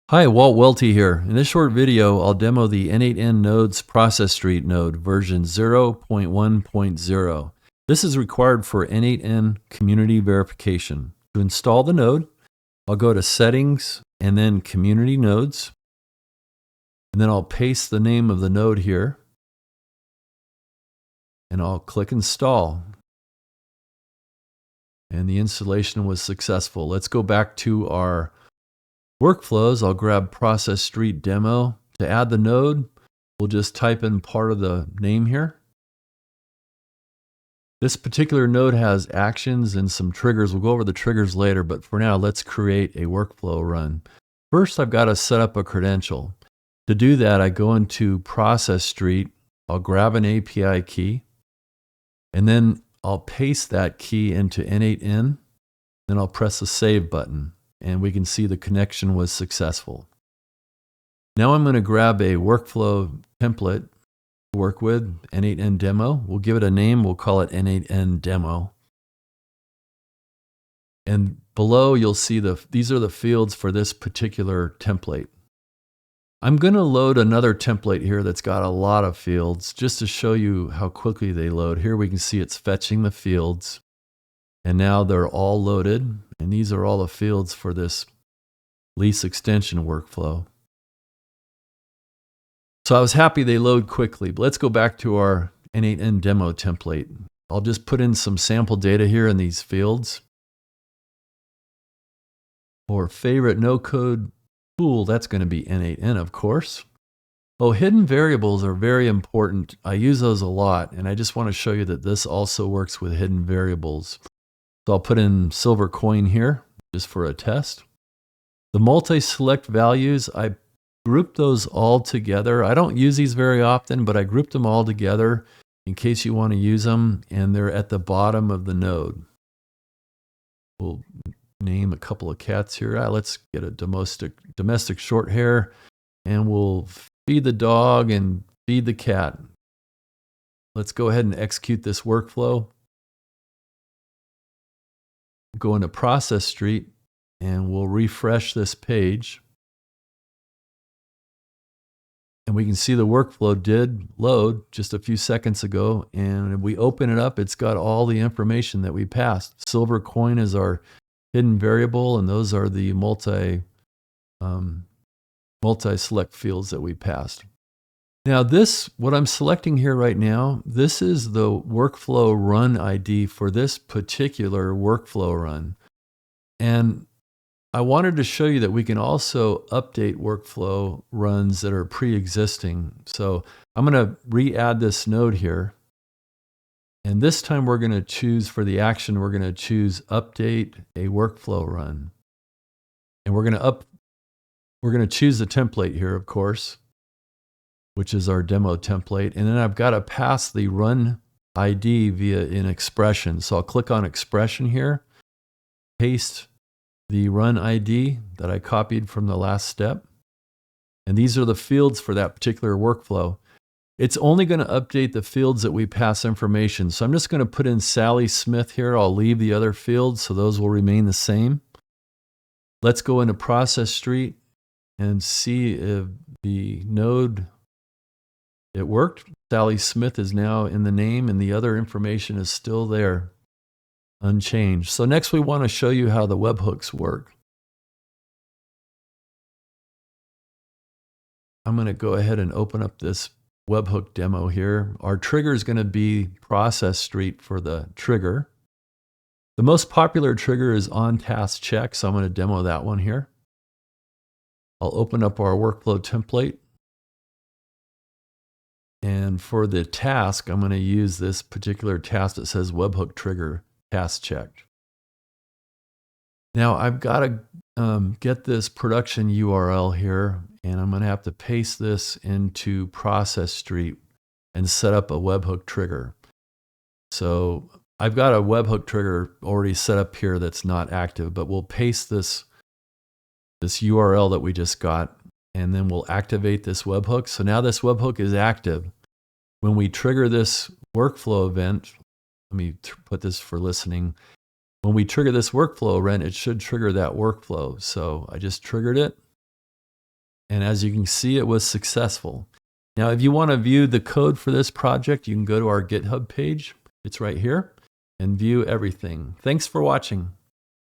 Hi, Walt Welti here. In this short video, I'll demo the n8n nodes process street node version 0.1.0. This is required for n8n community verification. To install the node, I'll go to Settings and then Community Nodes. And then I'll paste the name of the node here. And I'll click Install. And the installation was successful. Let's go back to our workflows. I'll grab Process Street Demo. To add the node, we'll just type in part of the name here. This particular node has actions and some triggers. We'll go over the triggers later, but for now, let's create a workflow run. First, I've got to set up a credential. To do that, I go into Process Street. I'll grab an API key, and then I'll paste that key into n8n. Then I'll press the Save button, and we can see the connection was successful. Now I'm going to grab a workflow template to work with, n8n demo. We'll give it a name. We'll call it n8n demo. And below you'll see these are the fields for this particular template. I'm going to load another template here that's got a lot of fields just to show you how quickly they load. Here we can see it's fetching the fields. And now they're all loaded, and these are all the fields for this lease extension workflow. So I was happy they load quickly, but let's go back to our n8n demo template. I'll just put in some sample data here in these fields. For favorite no-code tool, that's going to be n8n, of course. Oh, hidden variables are very important. I use those a lot, and I just want to show you that this also works with hidden variables. So I'll put in silver coin here just for a test. The multi-select values, I grouped those all together. I don't use these very often, but I grouped them all together in case you want to use them, and they're at the bottom of the node. We'll name a couple of cats here. Let's get a domestic short hair, and we'll feed the dog and feed the cat. Let's go ahead and execute this workflow. Go into Process Street, and we'll refresh this page. And we can see the workflow did load just a few seconds ago. And if we open it up, it's got all the information that we passed. Silver coin is our hidden variable, and those are the multi-select fields that we passed. Now what I'm selecting here right now, this is the workflow run ID for this particular workflow run. And I wanted to show you that we can also update workflow runs that are pre-existing. So I'm going to re-add this node here. And this time we're going to choose for the action, we're going to choose update a workflow run. And we're going to choose the template here, of course, which is our demo template. And then I've got to pass the run ID via an expression. So I'll click on expression here, paste the run ID that I copied from the last step. And these are the fields for that particular workflow. It's only going to update the fields that we pass information. So I'm just going to put in Sally Smith here. I'll leave the other fields, so those will remain the same. Let's go into Process Street and see if the node, it worked. Sally Smith is now in the name, and the other information is still there, unchanged. So next we want to show you how the webhooks work. I'm going to go ahead and open up this webhook demo here. Our trigger is going to be Process Street for the trigger. The most popular trigger is on task check, so I'm going to demo that one here. I'll open up our workflow template. And for the task, I'm going to use this particular task that says webhook trigger task checked. Now I've got to get this production URL here, and I'm going to have to paste this into Process Street and set up a webhook trigger. So I've got a webhook trigger already set up here that's not active, but we'll paste this URL that we just got, and then we'll activate this webhook. So now this webhook is active. When we trigger this workflow event, let me put this for listening. When we trigger this workflow event, it should trigger that workflow. So I just triggered it. And as you can see, it was successful. Now, if you want to view the code for this project, you can go to our GitHub page. It's right here, and view everything. Thanks for watching.